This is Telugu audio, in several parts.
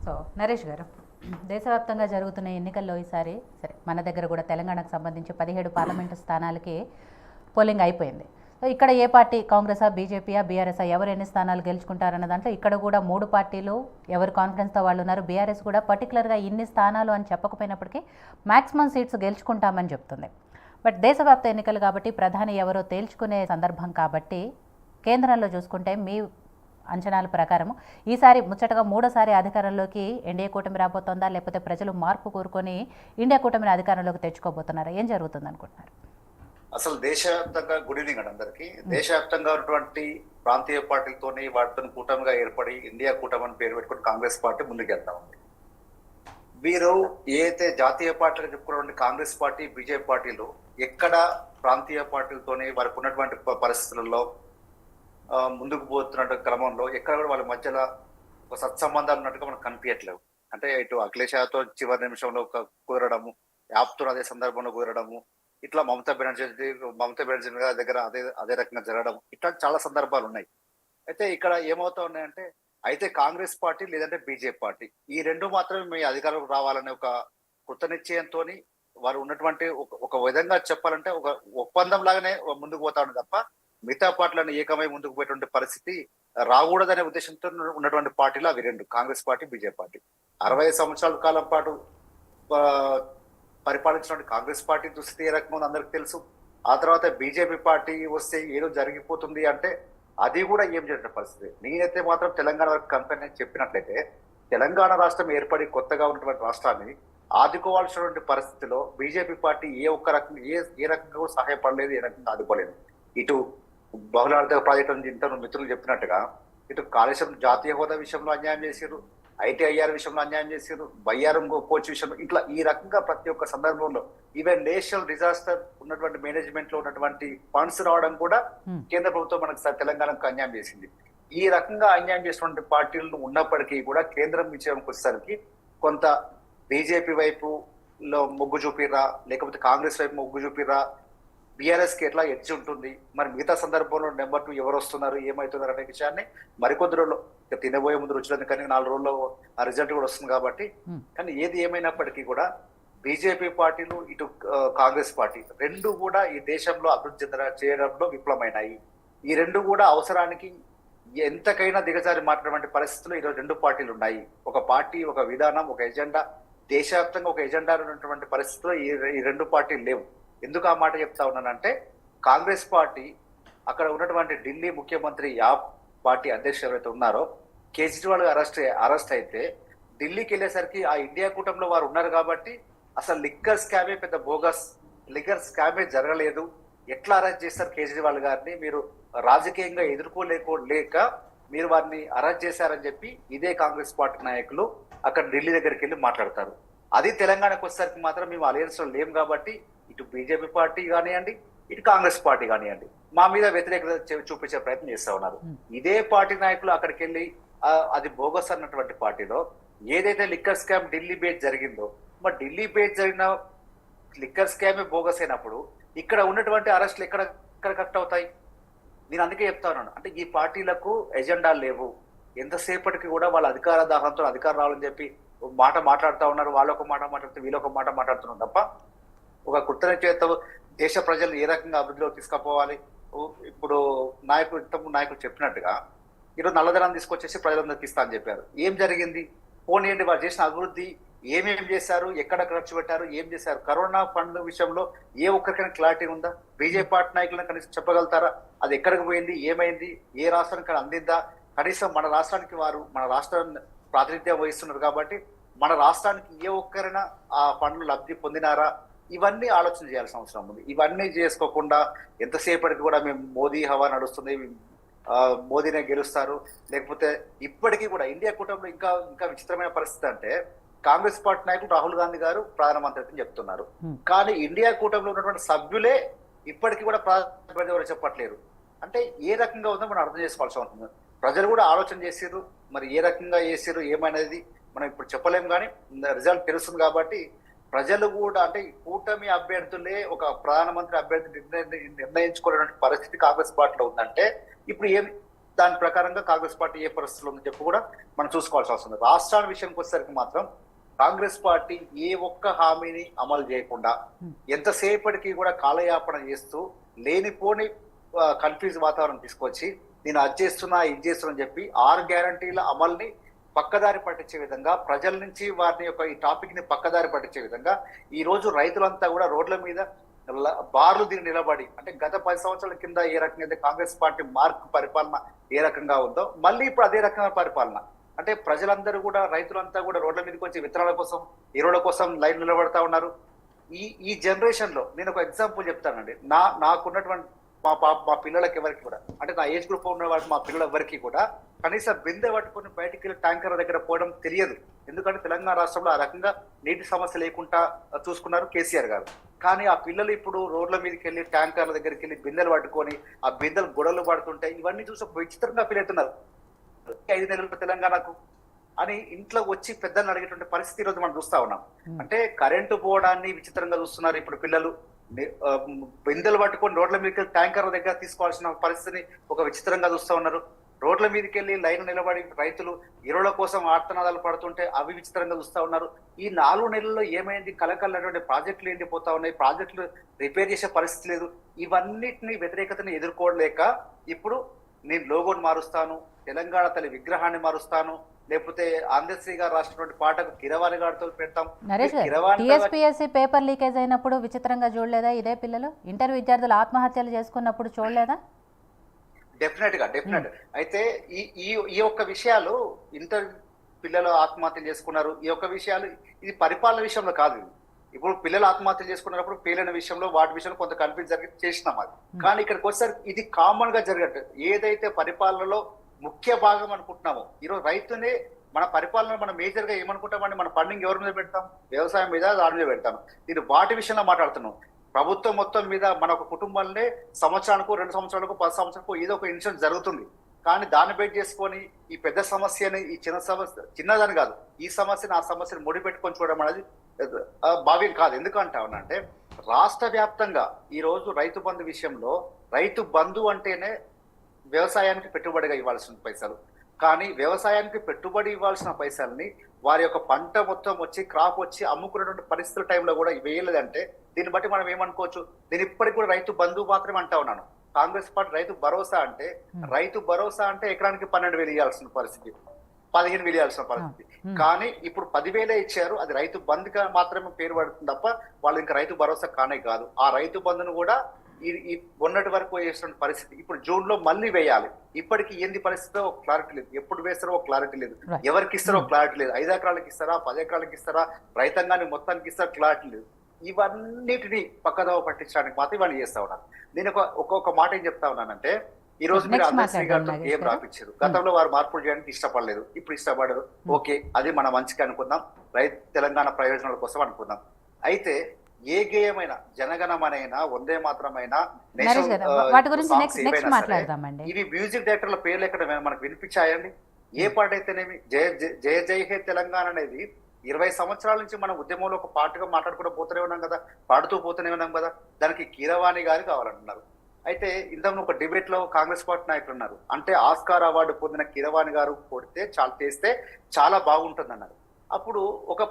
సో నరేష్ గారు, దేశవ్యాప్తంగా జరుగుతున్న ఎన్నికల్లో ఈసారి సరే మన దగ్గర కూడా తెలంగాణకు సంబంధించి 17 పార్లమెంటు స్థానాలకి పోలింగ్ అయిపోయింది. సో ఇక్కడ ఏ పార్టీ, కాంగ్రెసా, బీజేపీయా, బీఆర్ఎస్ఆ, ఎవరు ఎన్ని స్థానాలు గెలుచుకుంటారన్న దాంట్లో ఇక్కడ కూడా 3 పార్టీలు ఎవరు కాన్ఫిడెన్స్తో వాళ్ళు ఉన్నారు. బీఆర్ఎస్ కూడా పర్టికులర్గా ఇన్ని స్థానాలు అని చెప్పకపోయినప్పటికీ మ్యాక్సిమం సీట్స్ గెలుచుకుంటామని చెప్తుంది. బట్ దేశవ్యాప్త ఎన్నికలు కాబట్టి ప్రధాని ఎవరో తేల్చుకునే సందర్భం కాబట్టి కేంద్రంలో చూసుకుంటే మీ అంచనాల ప్రకారం ఈసారి ముచ్చటగా 3సారి అధికారంలోకి ఎన్డీఏ కూటమి రాబోతోందా, లేకపోతే ప్రజలు మార్పు కోరుకొని ఇండియా కూటమిని అధికారంలోకి తెచ్చుకోబోతున్నారా? ఏం జరుగుతుంది అనుకుంటున్నారు? అసలు దేశవ్యాప్తంగా గుడ్ ఈవినింగ్ అండి అందరికి. దేశవ్యాప్తంగా ఉన్నటువంటి ప్రాంతీయ పార్టీలతోని వాటితో కూటమిగా ఏర్పడి ఇండియా కూటమి అని పేరు పెట్టుకుని కాంగ్రెస్ పార్టీ ముందుకెళ్తా ఉంది. వీరు ఏదైతే జాతీయ పార్టీలు చెప్పుకున్నటువంటి కాంగ్రెస్ పార్టీ, బీజేపీ పార్టీలు ఎక్కడ ప్రాంతీయ పార్టీలతోని వారికి ఉన్నటువంటి పరిస్థితులలో ముందుకు పోతున్న క్రమంలో ఎక్కడ కూడా వాళ్ళ మధ్యలో ఒక సత్సంబంధాలు ఉన్నట్టుగా మనకు కనిపించట్లేవు. అంటే ఇటు అఖిలేష్ యాదవ్తో చివరి నిమిషంలో కుదరడము, యాప్తో అదే సందర్భంలో కుదరడము, ఇట్లా మమతా బెనర్జీ దగ్గర అదే రకంగా జరగడం, ఇట్లా చాలా సందర్భాలు ఉన్నాయి. అయితే ఇక్కడ ఏమవుతా ఉన్నాయంటే అయితే కాంగ్రెస్ పార్టీ లేదంటే బీజేపీ పార్టీ ఈ రెండు మాత్రమే మీ అధికారంలోకి రావాలనే ఒక కృత నిశ్చయంతో వారు ఉన్నటువంటి ఒక విధంగా చెప్పాలంటే ఒక ఒప్పందం లాగానే ముందుకు పోతా ఉంది తప్ప మిగతా పార్టీలను ఏకమై ముందుకు పోయేటువంటి పరిస్థితి రాకూడదనే ఉద్దేశంతో ఉన్నటువంటి పార్టీలు అవి రెండు, కాంగ్రెస్ పార్టీ, బీజేపీ పార్టీ. 60 సంవత్సరాల కాలం పాటు పరిపాలించినటువంటి కాంగ్రెస్ పార్టీ దుస్థితి ఏ రకంగా అందరికి తెలుసు. ఆ తర్వాత బీజేపీ పార్టీ వస్తే ఏదో జరిగిపోతుంది అంటే అది కూడా ఏం జరిగిన పరిస్థితి. నేనైతే మాత్రం తెలంగాణ వరకు కంపెనీ చెప్పినట్లయితే తెలంగాణ రాష్ట్రం ఏర్పడి కొత్తగా ఉన్నటువంటి రాష్ట్రాన్ని ఆదుకోవాల్సినటువంటి పరిస్థితిలో బీజేపీ పార్టీ ఏ రకంగా కూడా సహాయపడలేదు, ఏ రకంగా ఆదుకోలేదు. ఇటు బహుళార్థ ప్రాజెక్టు ఇంత మిత్రులు చెప్పినట్టుగా ఇటు కాళేశ్వరం జాతీయ హోదా విషయంలో అన్యాయం చేశారు, ఐటీఐఆర్ విషయంలో అన్యాయం చేశారు, బయ్యారం కోచ్ విషయంలో ఇట్లా ఈ రకంగా ప్రతి ఒక్క సందర్భంలో ఈవెన్ నేషనల్ డిజాస్టర్ ఉన్నటువంటి మేనేజ్మెంట్ లో ఉన్నటువంటి ఫండ్స్ రావడం కూడా కేంద్ర ప్రభుత్వం మనకు తెలంగాణకు అన్యాయం చేసింది. ఈ రకంగా అన్యాయం చేసినటువంటి పార్టీలు ఉన్నప్పటికీ కూడా కేంద్రం విషయానికి వచ్చేసరికి కొంత బీజేపీ వైపులో మొగ్గు చూపిరా, లేకపోతే కాంగ్రెస్ వైపు మొగ్గు చూపిరా, బీఆర్ఎస్ కి ఎట్లా ఎడ్జ్ ఉంటుంది, మరి మిగతా సందర్భంలో నెంబర్ 2 ఎవరు వస్తున్నారు, ఏమవుతున్నారు అనే విషయాన్ని మరికొద్ది రోజుల్లో తినబోయే ముందు రుచులని కానీ 4 రోజుల్లో ఆ రిజల్ట్ కూడా వస్తుంది కాబట్టి. కానీ ఏది ఏమైనప్పటికీ కూడా బీజేపీ పార్టీలు ఇటు కాంగ్రెస్ పార్టీ రెండు కూడా ఈ దేశంలో అభివృద్ధి చేయడంలో విఫలమైనాయి. ఈ రెండు కూడా అవసరానికి ఎంతకైనా దిగజారి మాట్లాడే పరిస్థితుల్లో ఈరోజు రెండు పార్టీలు ఉన్నాయి. ఒక పార్టీ, ఒక విధానం, ఒక ఎజెండా, దేశవ్యాప్తంగా ఒక ఎజెండా ఉన్నటువంటి పరిస్థితుల్లో ఈ రెండు పార్టీలు లేవు. ఎందుకు ఆ మాట చెప్తా ఉన్నానంటే కాంగ్రెస్ పార్టీ అక్కడ ఉన్నటువంటి ఢిల్లీ ముఖ్యమంత్రి యాప్ పార్టీ అధ్యక్షుడు ఎవరైతే ఉన్నారో కేజ్రీవాల్ అరెస్ట్ అయితే ఢిల్లీకి వెళ్ళేసరికి ఆ ఇండియా కూటమిలో వారు ఉన్నారు కాబట్టి అసలు లిక్కర్ స్కామే పెద్ద బోగస్, లిక్కర్ స్కామే జరగలేదు, ఎట్లా అరెస్ట్ చేస్తారు కేజ్రీవాల్ గారిని, మీరు రాజకీయంగా ఎదుర్కోలేక మీరు వారిని అరెస్ట్ చేశారని చెప్పి ఇదే కాంగ్రెస్ పార్టీ నాయకులు అక్కడ ఢిల్లీ దగ్గరికి వెళ్ళి మాట్లాడతారు. అది తెలంగాణకు వచ్చేసరికి మాత్రం మేము అలయన్స్ లో లేము కాబట్టి ఇటు బీజేపీ పార్టీ కానివ్వండి, ఇటు కాంగ్రెస్ పార్టీ కానివ్వండి మా మీద వ్యతిరేకత చూపించే ప్రయత్నం చేస్తా ఉన్నారు. ఇదే పార్టీ నాయకులు అక్కడికి వెళ్ళి అది బోగస్ అన్నటువంటి పార్టీలో ఏదైతే లిక్కర్ స్కామ్ ఢిల్లీ బేస్ జరిగిందో, మరి ఢిల్లీ బేస్ జరిగిన లిక్కర్ స్కామే బోగస్ అయినప్పుడు ఇక్కడ ఉన్నటువంటి అరెస్టులు ఎక్కడ కరెక్ట్ అవుతాయి? నేను అందుకే చెప్తా ఉన్నాను, అంటే ఈ పార్టీలకు ఎజెండాలు లేవు. ఎంతసేపటికి కూడా వాళ్ళ అధికార దాహంతో అధికారం రావాలని చెప్పి మాట మాట్లాడుతూ ఉన్నారు, వాళ్ళొక మాట మాట్లాడుతూ వీళ్ళొక మాట మాట్లాడుతున్నారు తప్ప ఒక కృతజ్ఞ చేత దేశ ప్రజలు ఏ రకంగా అభివృద్ధిలో తీసుకుపోవాలి. ఇప్పుడు నాయకులు చెప్పినట్టుగా ఈరోజు నల్లధనాన్ని తీసుకొచ్చేసి ప్రజలందరికీ ఇస్తా అని చెప్పారు. ఏం జరిగింది? పోనీయండి, వాళ్ళు చేసిన అభివృద్ధి ఏమేమి చేశారు, ఎక్కడ ఖర్చు పెట్టారు, ఏం చేశారు? కరోనా ఫండ్ విషయంలో ఏ ఒక్కరికైనా క్లారిటీ ఉందా? బీజేపీ పార్టీ నాయకులను కనీసం చెప్పగలుగుతారా అది ఎక్కడికి పోయింది, ఏమైంది, ఏ రాష్ట్రానికి అందిందా? కనీసం మన రాష్ట్రానికి వారు మన రాష్ట్రాన్ని ప్రాతినిధ్యం వహిస్తున్నారు కాబట్టి మన రాష్ట్రానికి ఏ ఒక్కరైనా ఆ ఫండ్లు లబ్ధి పొందినారా? ఇవన్నీ ఆలోచన చేయాల్సిన అవసరం ఉంది. ఇవన్నీ చేసుకోకుండా ఎంతసేపటికి కూడా మేము మోదీ హవా నడుస్తుంది, మోదీనే గెలుస్తారు, లేకపోతే ఇప్పటికీ కూడా ఇండియా కూటమిలో ఇంకా విచిత్రమైన పరిస్థితి అంటే కాంగ్రెస్ పార్టీ నాయకులు రాహుల్ గాంధీ గారు ప్రధానమంత్రి అని చెప్తున్నారు, కానీ ఇండియా కూటమిలో ఉన్నటువంటి సభ్యులే ఇప్పటికీ కూడా ప్రధానమంత్రి ఎవరు చెప్పట్లేరు. అంటే ఏ రకంగా ఉందో మనం అర్థం చేసుకోవాల్సి ఉంటుంది. ప్రజలు కూడా ఆలోచన చేసారు, మరి ఏ రకంగా చేసారు ఏమనేది మనం ఇప్పుడు చెప్పలేము, కానీ రిజల్ట్ తెలుస్తుంది కాబట్టి ప్రజలు కూడా అంటే కూటమి అభ్యర్థులే ఒక ప్రధానమంత్రి అభ్యర్థి నిర్ణయించుకునే పరిస్థితి కాంగ్రెస్ పార్టీలో ఉందంటే ఇప్పుడు దాని ప్రకారంగా కాంగ్రెస్ పార్టీ ఏ పరిస్థితుల్లో ఉందని చెప్పి కూడా మనం చూసుకోవాల్సి అవసరం ఉంది. రాష్ట్రాల విషయానికి వచ్చేసరికి మాత్రం కాంగ్రెస్ పార్టీ ఏ ఒక్క హామీని అమలు చేయకుండా ఎంతసేపటికి కూడా కాలయాపన చేస్తూ లేనిపోని కన్ఫ్యూజ్ వాతావరణం తీసుకొచ్చి నేను అది చేస్తున్నా ఇది చేస్తున్నా అని చెప్పి 6 గ్యారంటీల అమల్ని పక్కదారి పట్టించే విధంగా, ప్రజల నుంచి వారిని యొక్క ఈ టాపిక్ ని పక్కదారి పట్టించే విధంగా ఈ రోజు రైతులంతా కూడా రోడ్ల మీద బార్లు దిగి నిలబడి, అంటే గత 10 సంవత్సరాల కింద ఏ రకంగా అయితే కాంగ్రెస్ పార్టీ మార్క్ పరిపాలన ఏ రకంగా ఉందో మళ్ళీ ఇప్పుడు అదే రకంగా పరిపాలన. అంటే ప్రజలందరూ కూడా, రైతులంతా కూడా రోడ్ల మీదకి వచ్చి విత్తనాల కోసం, ఎరువుల కోసం లైన్ నిలబడతా ఉన్నారు. ఈ జనరేషన్ లో నేను ఒక ఎగ్జాంపుల్ చెప్తానండి. నాకున్నటువంటి మా పిల్లలకి ఎవరికి కూడా, అంటే నా ఏజ్ గ్రూప్ ఉన్న వాళ్ళు, మా పిల్లల ఎవరికి కూడా కనీసం బిందె పట్టుకుని బయటికి వెళ్ళి ట్యాంకర్ దగ్గర పోవడం తెలియదు. ఎందుకంటే తెలంగాణ రాష్ట్రంలో ఆ రకంగా నీటి సమస్య లేకుండా చూసుకున్నారు కేసీఆర్ గారు. కానీ ఆ పిల్లలు ఇప్పుడు రోడ్ల మీదకి వెళ్ళి ట్యాంకర్ల దగ్గరికి వెళ్ళి బిందెలు పట్టుకొని ఆ బిందెలు గొడవలు పడుతుంటాయి. ఇవన్నీ చూసి విచిత్రంగా ఫీల్ అవుతున్నారు. 5 నెలలు తెలంగాణకు అని ఇంట్లో వచ్చి పెద్దలను అడిగేటువంటి పరిస్థితి ఈరోజు మనం చూస్తా ఉన్నాం. అంటే కరెంటు పోవడాన్ని విచిత్రంగా చూస్తున్నారు ఇప్పుడు పిల్లలు. బిందెలు పట్టుకొని రోడ్ల మీదకి వెళ్ళి ట్యాంకర్ల దగ్గర తీసుకోవాల్సిన పరిస్థితిని ఒక విచిత్రంగా చూస్తా ఉన్నారు. రోడ్ల మీదకి వెళ్ళి లైన్ నిలబడి రైతులు ఎరువుల కోసం ఆర్తనాదాలు పడుతుంటే అవి విచిత్రంగా చూస్తా ఉన్నారు. ఈ 4 నెలల్లో ఏమైంది? కలకలటువంటి ప్రాజెక్టులు ఎండిపోతా ఉన్నాయి, ప్రాజెక్టులు రిపేర్ చేసే పరిస్థితి లేదు. ఇవన్నిటిని వ్యతిరేకతని ఎదుర్కోలేక ఇప్పుడు నేను లోగోని మారుస్తాను, తెలంగాణ తల్లి విగ్రహాన్ని మారుస్తాను, లేకపోతే ఆంధ్రశ్రీ గారు రాసినటువంటి పాటకు కిరవాణి గారితో పెడతాం. టీఎస్పీఎస్సీ పేపర్ లీకేజ్ అయినప్పుడు విచిత్రంగా చూడలేదా? ఇదే పిల్లలు ఇంటర్ విద్యార్థులు ఆత్మహత్యలు చేసుకున్నప్పుడు చూడలేదా? డెఫినెట్. అయితే ఈ ఒక్క విషయాలు, ఇంటర్ పిల్లలు ఆత్మహత్యలు చేసుకున్నారు, ఈ ఒక్క విషయాలు ఇది పరిపాలన విషయంలో కాదు. ఇప్పుడు పిల్లలు ఆత్మహత్యలు చేసుకున్నప్పుడు పేలిన విషయంలో వాటి విషయంలో కొంత కన్ఫ్యూజ్ జరిగి చేసినాం అది. కానీ ఇక్కడికి వచ్చేసరికి ఇది కామన్ గా జరగట్టు. ఏదైతే పరిపాలనలో ముఖ్య భాగం అనుకుంటున్నామో, ఈరోజు రైతునే మన పరిపాలన మనం మేజర్ గా ఏమనుకుంటామంటే మన ఫండింగ్ ఎవరి మీద పెడతాం? వ్యవసాయం మీద, దాని మీద పెడతాం. నేను వాటి విషయంలో మాట్లాడుతున్నాం. ప్రభుత్వం మొత్తం మీద మన ఒక కుటుంబాలనే సంవత్సరానికి 2 సంవత్సరాలకు 10 సంవత్సరాలకు ఏదో ఒక ఇన్సూరెన్స్ జరుగుతుంది. కానీ దాన్ని బేట్ చేసుకొని ఈ పెద్ద సమస్యని, ఈ చిన్న సమస్య, చిన్నదని కాదు, ఈ సమస్యను ఆ సమస్యను ముడిపెట్టుకొని చూడడం అనేది భావ్యం కాదు. ఎందుకంటామనంటే రాష్ట్ర వ్యాప్తంగా ఈ రోజు రైతు బంధు విషయంలో, రైతు బంధు అంటేనే వ్యవసాయానికి పెట్టుబడిగా ఇవ్వాల్సిన పైసలు. కానీ వ్యవసాయానికి పెట్టుబడి ఇవ్వాల్సిన పైసల్ని వారి యొక్క పంట మొత్తం వచ్చి క్రాప్ వచ్చి అమ్ముకున్నటువంటి పరిస్థితుల టైంలో కూడా వేయలేదంటే దీన్ని బట్టి మనం ఏమనుకోవచ్చు? నేను ఇప్పటికి కూడా రైతు బంధువు మాత్రమే అంటా ఉన్నాను. కాంగ్రెస్ పార్టీ రైతు భరోసా అంటే ఎకరానికి 12,000 ఇవ్వాల్సిన పరిస్థితి, 15,000 ఇవ్వాల్సిన పరిస్థితి. కానీ ఇప్పుడు 10,000 ఇచ్చారు. అది రైతు బంధుగా మాత్రమే పేరు పడుతుంది తప్ప వాళ్ళు ఇంకా రైతు భరోసా కానే కాదు. ఆ రైతు బంధును కూడా ఈ మొన్నటి వరకు వేసిన పరిస్థితి ఇప్పుడు జూన్ లో మళ్ళీ వేయాలి. ఇప్పటికి ఏంది పరిస్థితి ఒక క్లారిటీ లేదు. ఎప్పుడు వేస్తారో ఒక క్లారిటీ లేదు. ఎవరికి ఇస్తారో క్లారిటీ లేదు. 5 ఎకరాలకు ఇస్తారా, 10 ఎకరాలకు ఇస్తారా, రైతాంగాన్ని మొత్తానికి ఇస్తారా, క్లారిటీ లేదు. ఇవన్నిటిని పక్కదోవ పట్టించడానికి మాత్రం ఇవన్నీ చేస్తా ఉన్నాను. నేను ఒక్కొక్క మాట ఏం చెప్తా ఉన్నానంటే, ఈ రోజు మీరు ఆంధ్రశ్రీ గారితో ఏం రాపించారు? గతంలో వారు మార్పులు చేయడానికి ఇష్టపడలేదు, ఇప్పుడు ఇష్టపడరు. ఓకే, అది మన మంచిగా అనుకుందాం, తెలంగాణ ప్రయోజనాల కోసం అనుకుందాం. అయితే ఏ గేయమైనా, జనగణమనైనా, వందే మాత్రమైనా, ఇవి మ్యూజిక్ డైరెక్టర్ల పేర్లు ఎక్కడ మనకు వినిపించాయండి? ఏ పాట అయితేనేమి జయ జయ హే తెలంగాణ అనేది 20 సంవత్సరాల నుంచి మనం ఉద్యమంలో ఒక పాటగా మాట్లాడుకుంటూ పోతూనే ఉన్నాం కదా, పాడుతూ పోతూనే ఉన్నాం కదా. దానికి కీరవాణి గారు కావాలంటున్నారు. అయితే ఇంతకు ఒక డిబేట్ లో కాంగ్రెస్ పార్టీ నాయకులు ఉన్నారు, అంటే ఆస్కార్ అవార్డు పొందిన కీరవాణి గారు చేస్తే చాలా బాగుంటుంది అన్నారు. అప్పుడు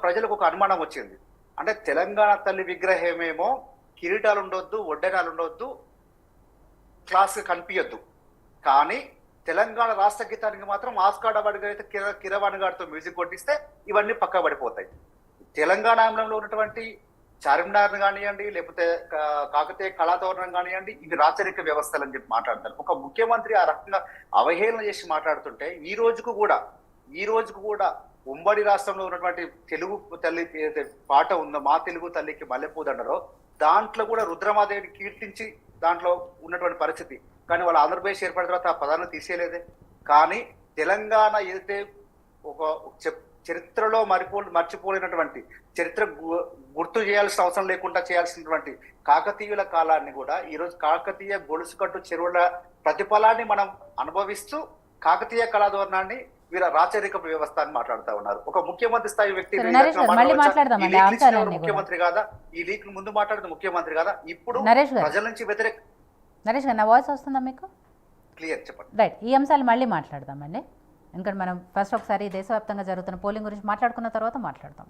ప్రజలకు ఒక అనుమానం వచ్చింది. అంటే తెలంగాణ తల్లి విగ్రహమేమో కిరీటాలు ఉండొద్దు, వడ్డెనాలు ఉండొద్దు, క్లాస్ కనిపించద్దు, కానీ తెలంగాణ రాష్ట్ర గీతానికి మాత్రం ఆస్కార్ అవార్డు అయితే కిరవాణి గారితో మ్యూజిక్ కొట్టిస్తే ఇవన్నీ పక్క పడిపోతాయి. తెలంగాణలో ఉన్నటువంటి చార్మినార్ కానివ్వండి, లేకపోతే కాకతీయ కళాతోరణం కానివ్వండి, ఇవి రాచరిక వ్యవస్థలు అని చెప్పి మాట్లాడతారు. ఒక ముఖ్యమంత్రి ఆ రకంగా అవహేళన చేసి మాట్లాడుతుంటే ఈ రోజుకు కూడా ఉమ్మడి రాష్ట్రంలో ఉన్నటువంటి తెలుగు తల్లి పాట ఉందో, మా తెలుగు తల్లికి మల్లెపూదండరో, దాంట్లో కూడా రుద్రమాదేవిని కీర్తించి దాంట్లో ఉన్నటువంటి పరిస్థితి. కానీ వాళ్ళు ఆంధ్రప్రదేశ్ ఏర్పడిన తర్వాత ఆ పదాన్ని తీసేయలేదే. కానీ తెలంగాణ ఏదైతే ఒక చరిత్రలో మర్చిపోలేనటువంటి, చరిత్ర గుర్తు చేయాల్సిన అవసరం లేకుండా చేయాల్సినటువంటి కాకతీయుల కాలాన్ని కూడా ఈరోజు కాకతీయ గొలుసుకట్టు చెరువుల ప్రతిఫలాన్ని మనం అనుభవిస్తూ కాకతీయ కళాధోరణాన్ని వీళ్ళ రాచరిక వ్యవస్థ అని మాట్లాడుతూ ఉన్నారు. ఒక ముఖ్యమంత్రి స్థాయి వ్యక్తి ముఖ్యమంత్రి కాదా? ఈ లీక్ ముందు మాట్లాడిన ముఖ్యమంత్రి కాదా? ఇప్పుడు ప్రజల నుంచి నరేష్ గారు, నా వాయిస్ వస్తుందా మీకు? క్లియర్ చెప్పండి. రైట్, ఈ అంశాలు మళ్ళీ మాట్లాడదామండి. ఎందుకంటే మనం ఫస్ట్ ఒకసారి దేశవ్యాప్తంగా జరుగుతున్న పోలింగ్ గురించి మాట్లాడుకున్న తర్వాత మాట్లాడదాం.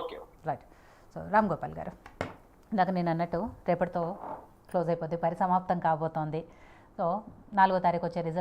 Okay. Right. So Ram Gopal గారు, ఇందాక నేను అన్నట్టు రేపటితో క్లోజ్ అయిపోద్ది, పరిసమాప్తం కాబోతోంది. సో 4వ తారీఖు వచ్చే రిజల్ట్స్